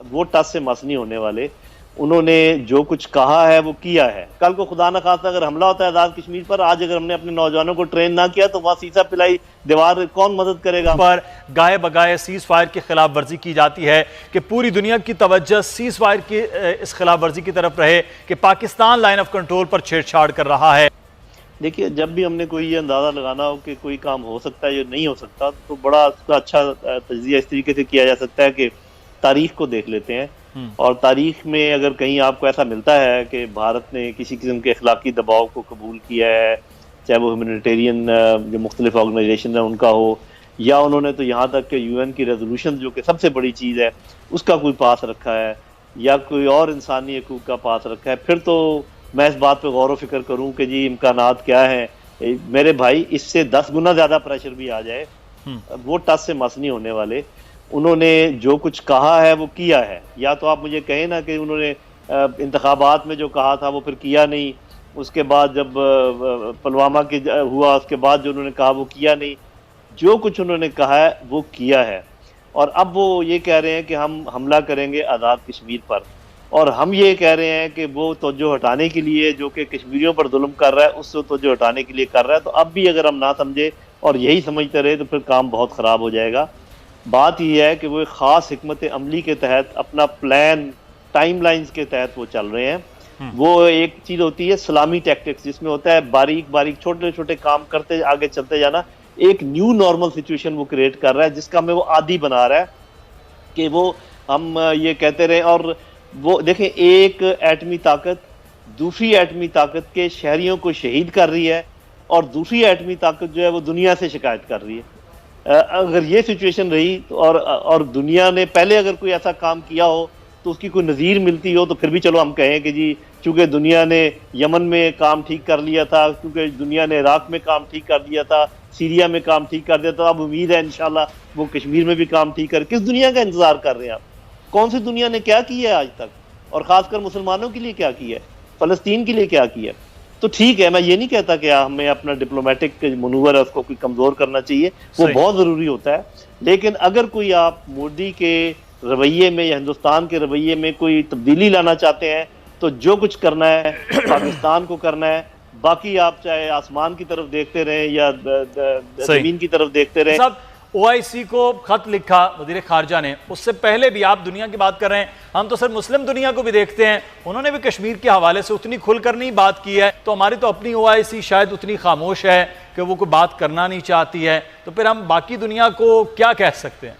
वो टस से मस नहीं होने वाले। उन्होंने जो कुछ कहा है वो किया है। कल को खुदा न खास्ता अगर हमला होता है आजाद कश्मीर पर, आज अगर हमने अपने नौजवानों को ट्रेन ना किया तो वहां सीसा पिलाई दीवार कौन मदद करेगा। पर गाये बगाए सीज फायर की खिलाफ वर्जी की जाती है कि पूरी दुनिया की तवज्जो सीज फायर की इस खिलाफ वर्जी की तरफ रहे कि पाकिस्तान लाइन ऑफ कंट्रोल पर छेड़छाड़ कर रहा है। देखिए, जब भी हमने कोई ये अंदाज़ा लगाना हो कि कोई काम हो सकता है या नहीं हो सकता, तो बड़ा उसका अच्छा तज्जिया इस तरीके से किया जा सकता है कि तारीख को देख लेते हैं। और तारीख में अगर कहीं आपको ऐसा मिलता है कि भारत ने किसी किस्म के अखलाकी दबाव को कबूल किया है, चाहे वो ह्यूमैनिटेरियन जो मुख्तलिफ ऑर्गेनाइजेशन है उनका हो, या उन्होंने तो यहाँ तक कि यूएन की रेजोल्यूशन जो कि सबसे बड़ी चीज़ है उसका कोई पास रखा है, या कोई और इंसानी हकूक़ का पास रखा है, फिर तो मैं इस बात पे गौर व फिक्र करूँ कि जी इम्कानात क्या हैं। मेरे भाई, इससे 10 गुना ज़्यादा प्रेशर भी आ जाए, वो टस से मस नहीं होने वाले। उन्होंने जो कुछ कहा है वो किया है। या तो आप मुझे कहें ना कि उन्होंने इंतखाबात में जो कहा था वो फिर किया नहीं, उसके बाद जब पुलवामा के हुआ उसके बाद जो उन्होंने कहा वो किया नहीं। जो कुछ उन्होंने कहा है वो किया है। और अब वो ये कह रहे हैं कि हम हमला करेंगे आज़ाद कश्मीर पर, और हम ये कह रहे हैं कि वो तवज्जो हटाने के लिए जो कि कश्मीरियों पर जुल्म कर रहा है उससे तवज्जो हटाने के लिए कर रहा है। तो अब भी अगर हम ना समझे और यही समझते रहे तो फिर काम बहुत ख़राब हो जाएगा। बात यह है कि वो एक ख़ास हिकमत अमली के तहत अपना प्लान टाइमलाइंस के तहत वो चल रहे हैं। वो एक चीज़ होती है सलामी टैक्टिक्स, जिसमें होता है बारीक बारीक छोटे छोटे काम करते आगे चलते जाना। एक न्यू नॉर्मल सिचुएशन वो क्रिएट कर रहा है जिसका हमें वो आदी बना रहा है कि वो हम ये कहते रहे। और वो देखें, एक एटमी ताकत दूसरी एटमी ताकत के शहरियों को शहीद कर रही है, और दूसरी एटमी ताकत जो है वो दुनिया से शिकायत कर रही है। अगर ये सिचुएशन रही तो और दुनिया ने पहले अगर कोई ऐसा काम किया हो तो उसकी कोई नज़ीर मिलती हो तो फिर भी चलो हम कहें कि जी चूँकि दुनिया ने यमन में काम ठीक कर लिया था, क्योंकि दुनिया ने इराक में काम ठीक कर दिया था, सीरिया में काम ठीक कर दिया था, अब उम्मीद है इंशाल्लाह वो कश्मीर में भी काम ठीक कर। किस दुनिया का इंतज़ार कर रहे हैं आप? कौन सी दुनिया ने क्या किया है आज तक, और ख़ासकर मुसलमानों के लिए क्या किया है, फ़लस्तीन के लिए क्या किया है? तो ठीक है, मैं ये नहीं कहता कि हमें अपना डिप्लोमेटिक मनूवर है उसको कोई कमज़ोर करना चाहिए, वो बहुत ज़रूरी होता है। लेकिन अगर कोई आप मोदी के रवैये में या हिंदुस्तान के रवैये में कोई तब्दीली लाना चाहते हैं तो जो कुछ करना है पाकिस्तान को करना है। बाकी आप चाहे आसमान की तरफ देखते रहें या ज़मीन की तरफ देखते रहें। ओआईसी को खत लिखा वज़ीर खारजा ने, उससे पहले भी आप दुनिया की बात कर रहे हैं, हम तो सर मुस्लिम दुनिया को भी देखते हैं, उन्होंने भी कश्मीर के हवाले से उतनी खुलकर नहीं बात की है। तो हमारी तो अपनी ओआईसी शायद उतनी खामोश है कि वो कोई बात करना नहीं चाहती है, तो फिर हम बाकी दुनिया को क्या कह सकते हैं?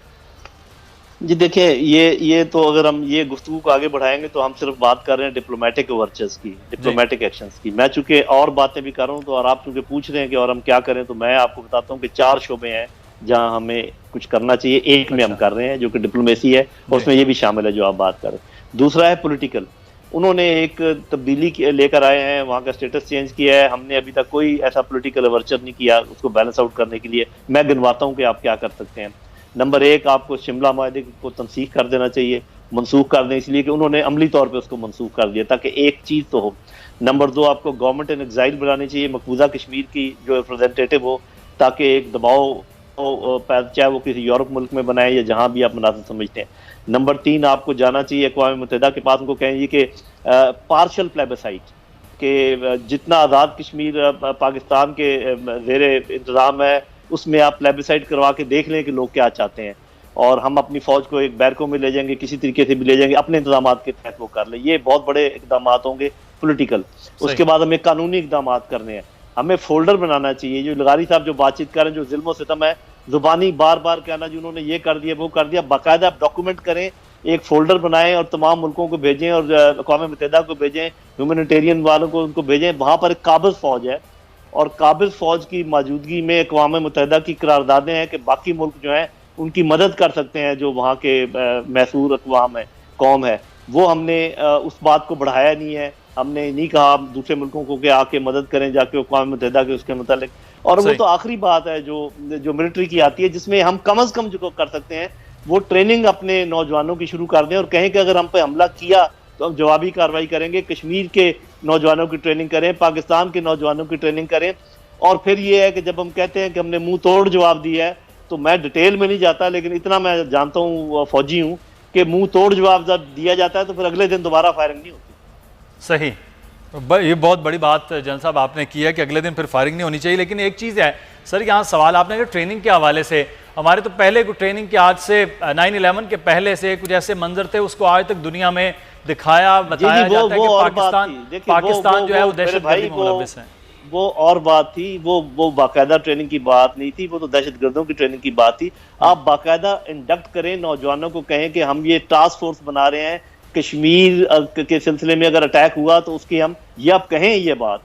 जी देखिए, ये तो अगर हम ये गुफ्तगू को आगे बढ़ाएंगे तो हम सिर्फ बात कर रहे हैं डिप्लोमेटिक वर्चर्स की, डिप्लोमेटिक एक्शंस की। मैं चूंकि और बातें भी कर रहा हूँ तो, और आप चूंकि पूछ रहे हैं कि और हम क्या करें, तो मैं आपको बताता हूँ कि 4 शोबे हैं जहां हमें कुछ करना चाहिए। एक में हम कर रहे हैं जो कि डिप्लोमेसी है, और उसमें ये भी शामिल है जो आप बात कर रहे हैं। दूसरा है पॉलिटिकल। उन्होंने एक तब्दीली लेकर आए हैं, वहाँ का स्टेटस चेंज किया है। हमने अभी तक कोई ऐसा पॉलिटिकल वर्चर नहीं किया उसको बैलेंस आउट करने के लिए। मैं गिनवाता हूँ कि आप क्या कर सकते हैं। नंबर 1, आपको शिमला माहदे को तनसीख कर देना चाहिए, मनसूख कर दें, इसलिए कि उन्होंने अमली तौर पर उसको मनसूख कर दिया ताकि एक चीज़ तो हो। नंबर 2, आपको गवर्नमेंट इन एग्जाइल बनानी चाहिए, मकबूजा कश्मीर की जो रिप्रेजेंटेटिव हो, ताकि एक दबाव चाहे वो किसी यूरोप मुल्क में बनाए या जहां भी आप मुनासिब समझते हैं। नंबर 3, आपको जाना चाहिए अक़वाम मुत्तहिदा के पास, उनको कहेंगे कि पार्शल प्लेबिसाइट के जितना आज़ाद कश्मीर पाकिस्तान के ज़ेरे इंतज़ाम है उसमें आप प्लेबिसाइट करवा के देख लें कि लोग क्या चाहते हैं, और हम अपनी फ़ौज को एक बैरकों में ले जाएंगे, किसी तरीके से भी ले जाएंगे, अपने इंतजाम के तहत वो कर लें। ये बहुत बड़े इकदाम होंगे पोलिटिकल। उसके बाद हमें कानूनी इकदाम करने हैं। हमें फोल्डर बनाना चाहिए। जो लगारी साहब जो बातचीत कर रहे हैं, जो जुल्म सितम है, जुबानी बार बार कहना जी उन्होंने ये कर दिया वो कर दिया, बाकायदा आप डॉक्यूमेंट करें, एक फोल्डर बनाएं और तमाम मुल्कों को भेजें और अक़वाम मुत्तहिदा को भेजें, ह्यूमैनिटेरियन वालों को उनको भेजें। वहाँ पर एक काबिज़ फ़ौज है, और काबिज़ फ़ौज की मौजूदगी में अक़वाम मुत्तहिदा की करारदादें हैं कि बाकी मुल्क जो हैं उनकी मदद कर सकते हैं, जो वहाँ के मैसूर अक़वाम है, कौम है। वो हमने उस बात को बढ़ाया नहीं है। हमने नहीं कहा दूसरे मुल्कों को कि आके मदद करें जाके अक़वाम मुत्तहिदा के उसके मुतालिक। और वो तो आखिरी बात है जो मिलिट्री की आती है, जिसमें हम कम अज़ कम जो कर सकते हैं वो ट्रेनिंग अपने नौजवानों की शुरू कर दें और कहें कि अगर हम पे हमला किया तो हम जवाबी कार्रवाई करेंगे। कश्मीर के नौजवानों की ट्रेनिंग करें, पाकिस्तान के नौजवानों की ट्रेनिंग करें। और फिर ये है कि जब हम कहते हैं कि हमने मुंह तोड़ जवाब दिया है, तो मैं डिटेल में नहीं जाता, लेकिन इतना मैं जानता हूँ, फौजी हूँ, कि मुंह तोड़ जवाब जब दिया जाता है तो फिर अगले दिन दोबारा फायरिंग नहीं होती। सही, ये बहुत बड़ी बात जनरल साहब आपने की है कि अगले दिन फिर फायरिंग नहीं होनी चाहिए। लेकिन एक चीज़ है सर, यहाँ सवाल आपने कि ट्रेनिंग के हवाले से, हमारे तो पहले ट्रेनिंग के आज से 9/11 के पहले से कुछ ऐसे मंजर थे, उसको आज तक दुनिया में दिखाया बताया जाता है कि पाकिस्तान जो है वो दहशतगर्दी में मुलव्विस है। वो और बात थी, वो बाकायदा ट्रेनिंग की बात नहीं थी, वो तो दहशतगर्दों की ट्रेनिंग की बात थी। आप बाकायदा इंडक्ट करें, नौजवानों को कहें कि हम ये टास्क फोर्स बना रहे हैं, कश्मीर के सिलसिले में अगर अटैक हुआ तो उसकी हम ये आप कहें ये बात,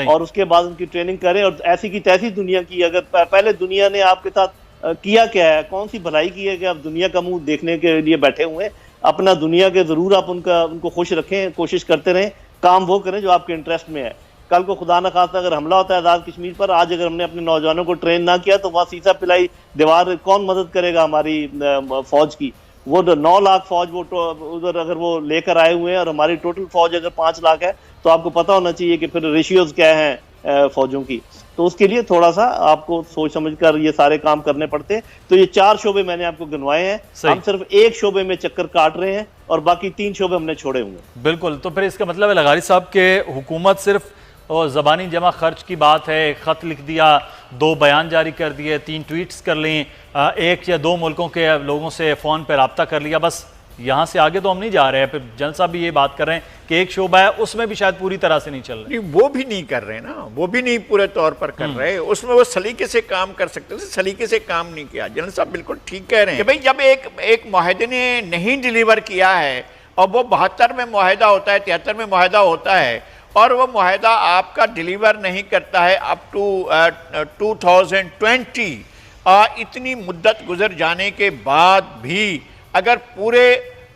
और उसके बाद उनकी ट्रेनिंग करें। और ऐसी की तैसी दुनिया की, अगर पहले दुनिया ने आपके साथ किया क्या है, कौन सी भलाई की है कि आप दुनिया का मुंह देखने के लिए बैठे हुए हैं। अपना दुनिया के जरूर आप उनको खुश रखें, कोशिश करते रहें, काम वो करें जो आपके इंटरेस्ट में है। कल को खुदा न खास्ता अगर हमला होता है आज़ाद कश्मीर पर, आज अगर हमने अपने नौजवानों को ट्रेन ना किया तो वहाँ सीसा पिलाई दीवार कौन मदद करेगा हमारी फौज की। वो 9 लाख फौज वो उधर अगर वो लेकर आए हुए हैं और हमारी टोटल फौज अगर 5 लाख है तो आपको पता होना चाहिए कि फिर रेशियोज क्या हैं फौजों की। तो उसके लिए थोड़ा सा आपको सोच समझ कर ये सारे काम करने पड़ते हैं। तो ये 4 शोबे मैंने आपको गिनवाए हैं, हम सिर्फ एक शोबे में चक्कर काट रहे हैं और बाकी 3 शोबे हमने छोड़े हुए हैं। बिल्कुल, तो फिर इसका मतलब है लगारी साहब के हुकूमत सिर्फ और ज़बानी जमा खर्च की बात है, एक ख़त लिख दिया, 2 बयान जारी कर दिए, 3 ट्वीट्स कर ली, 1 या 2 मुल्कों के लोगों से फ़ोन पर रब्ता कर लिया, बस यहाँ से आगे तो हम नहीं जा रहे हैं। फिर जनरल साहब भी ये बात कर रहे हैं कि एक शोबा है उसमें भी शायद पूरी तरह से नहीं चल रहे। नहीं, वो भी नहीं कर रहे ना, वो भी नहीं पूरे तौर पर कर रहे। उसमें वो सलीके से काम कर सकते थे, सलीके से काम नहीं किया। जनरल साहब बिल्कुल ठीक कह रहे हैं कि भाई जब एक मुआहदे ने नहीं डिलीवर किया है और वो 72 में मुआहदा होता है, 73 में मुआहदा होता है और वो मुआहदा आपका डिलीवर नहीं करता है अप टू 2020, इतनी मुद्दत गुजर जाने के बाद भी अगर पूरे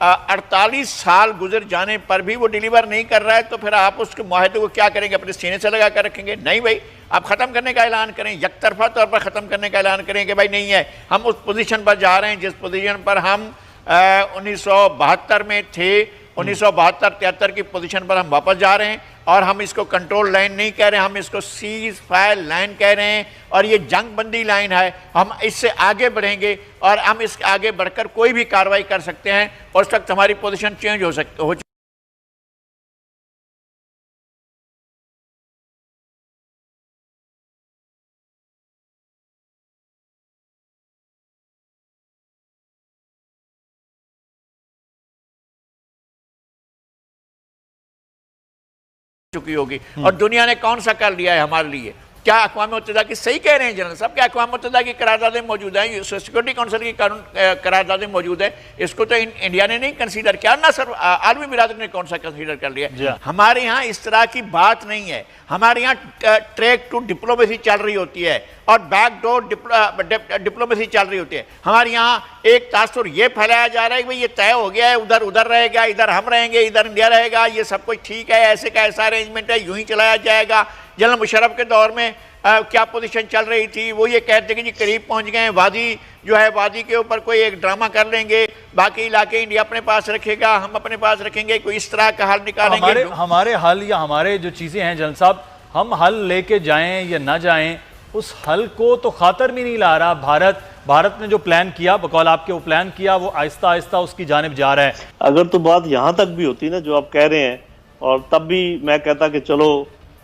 48 साल गुजर जाने पर भी वो डिलीवर नहीं कर रहा है तो फिर आप उसके मुआहदे को क्या करेंगे, अपने सीने से लगा कर रखेंगे? नहीं भाई, आप ख़त्म करने का ऐलान करें, यकतरफा तौर पर ख़त्म करने का ऐलान करें कि भाई नहीं है, हम उस पोजीशन पर जा रहे हैं जिस पोजीशन पर हम 1972 में थे, 1972-73 की पोजीशन पर हम वापस जा रहे हैं। और हम इसको कंट्रोल लाइन नहीं कह रहे हैं, हम इसको सीज फायर लाइन कह रहे हैं और ये जंग बंदी लाइन है। हम इससे आगे बढ़ेंगे और हम इसके आगे बढ़कर कोई भी कार्रवाई कर सकते हैं और उस वक्त हमारी पोजीशन चेंज हो चुकी होगी। और दुनिया ने कौन सा कर लिया है हमारे लिए? क्या अक़वाम मुत्तहिदा की, सही कह रहे हैं जनरल साहब, क्या अक़वाम मुत्तहिदा की करारदादें मौजूद हैं, सिक्योरिटी काउंसिल की करारदादें मौजूद है, इसको तो इंडिया ने नहीं कंसीडर किया ना सर, आलमी बिरादरी ने कौन सा कंसीडर कर लिया? हमारे यहाँ इस तरह की बात नहीं है। हमारे यहाँ ट्रैक टू डिप्लोमेसी चल रही होती है और बैकडोर डिप्लोमेसी चल रही होती है। हमारे यहाँ एक तासुर ये फैलाया जा रहा है कि भाई ये तय हो गया है, उधर उधर रहेगा, इधर हम रहेंगे, इधर इंडिया रहेगा, ये सब कुछ ठीक है, ऐसे का ऐसा अरेंजमेंट है, यूं ही चलाया जाएगा। जनरल मुशर्रफ के दौर में क्या पोजीशन चल रही थी, वो ये कहते कि जी करीब पहुंच गए, वादी जो है वादी के ऊपर कोई एक ड्रामा कर लेंगे, बाकी इलाके इंडिया अपने पास रखेगा, हम अपने पास रखेंगे, कोई इस तरह का हल निकालेंगे। हमारे हल या हमारे जो चीज़ें हैं जनरल साहब, हम हल लेके जाएं या ना जाएं, उस हल को तो खातर भी नहीं ला रहा भारत ने जो प्लान किया, बकौल आपके वो प्लान किया, वो आहिस्ता आहिस्ता उसकी जानिब जा रहा है। अगर तो बात यहाँ तक भी होती ना जो आप कह रहे हैं, और तब भी मैं कहता कि चलो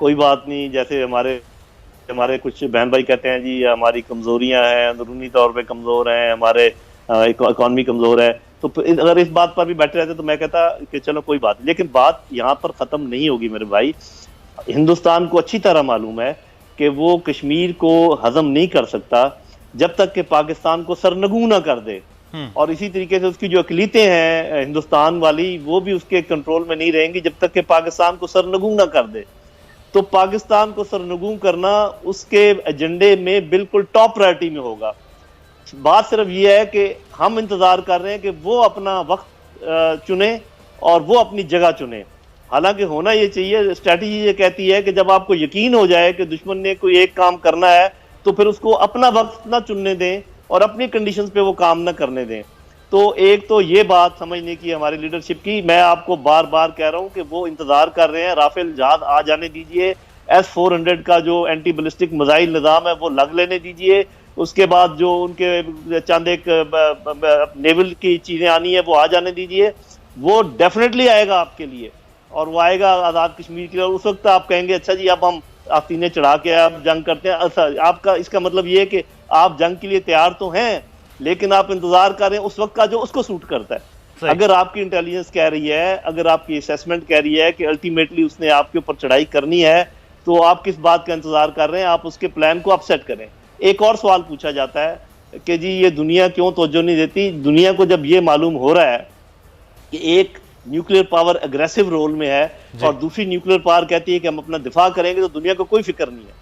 कोई बात नहीं, जैसे हमारे कुछ बहन भाई कहते हैं जी हमारी कमजोरियां हैं, अंदरूनी तौर पे कमजोर हैं, हमारे इकॉनमी कमजोर है, तो अगर इस बात पर भी बैठे रहते तो मैं कहता कि चलो कोई बात नहीं। लेकिन बात यहाँ पर खत्म नहीं होगी मेरे भाई। हिंदुस्तान को अच्छी तरह मालूम है कि वो कश्मीर को हजम नहीं कर सकता जब तक कि पाकिस्तान को सरनगू ना कर दे, और इसी तरीके से उसकी जो अकलीतें हैं हिंदुस्तान वाली, वो भी उसके कंट्रोल में नहीं रहेंगी जब तक कि पाकिस्तान को सरनगू ना कर दे। तो पाकिस्तान को सरनगू करना उसके एजेंडे में बिल्कुल टॉप प्रायोरिटी में होगा। बात सिर्फ ये है कि हम इंतजार कर रहे हैं कि वो अपना वक्त चुने और वो अपनी जगह चुने। हालांकि होना ये चाहिए, स्ट्रैटेजी ये कहती है कि जब आपको यकीन हो जाए कि दुश्मन ने कोई एक काम करना है तो फिर उसको अपना वक्त ना चुनने दें और अपनी कंडीशंस पे वो काम ना करने दें। तो एक तो ये बात समझने की हमारी लीडरशिप की, मैं आपको बार बार कह रहा हूं कि वो इंतजार कर रहे हैं, राफेल जहाज आ जाने दीजिए, S-400 का जो एंटी बैलिस्टिक मिसाइल निज़ाम है वो लग लेने दीजिए, उसके बाद जो उनके चंद एक नेवल की चीजें आनी है वो आ जाने दीजिए, वो डेफिनेटली आएगा आपके लिए, और वो आएगा आज़ाद कश्मीर के लिए। और उस वक्त आप कहेंगे अच्छा जी अब हम आस्तीने चढ़ा के आप जंग करते हैं। अच्छा, आपका इसका मतलब ये है कि आप जंग के लिए तैयार तो हैं, लेकिन आप इंतजार कर रहे हैं उस वक्त का जो उसको सूट करता है। अगर आपकी इंटेलिजेंस कह रही है, अगर आपकी असेसमेंट कह रही है कि अल्टीमेटली उसने आपके ऊपर चढ़ाई करनी है, तो आप किस बात का इंतजार कर रहे हैं? आप उसके प्लान को अपसेट करें। एक और सवाल पूछा जाता है कि जी ये दुनिया क्यों तवज्जो नहीं देती? दुनिया को जब ये मालूम हो रहा है कि एक न्यूक्लियर पावर अग्रेसिव रोल में है और दूसरी न्यूक्लियर पावर कहती है कि हम अपना दिफा करेंगे, तो दुनिया को कोई फिक्र नहीं है।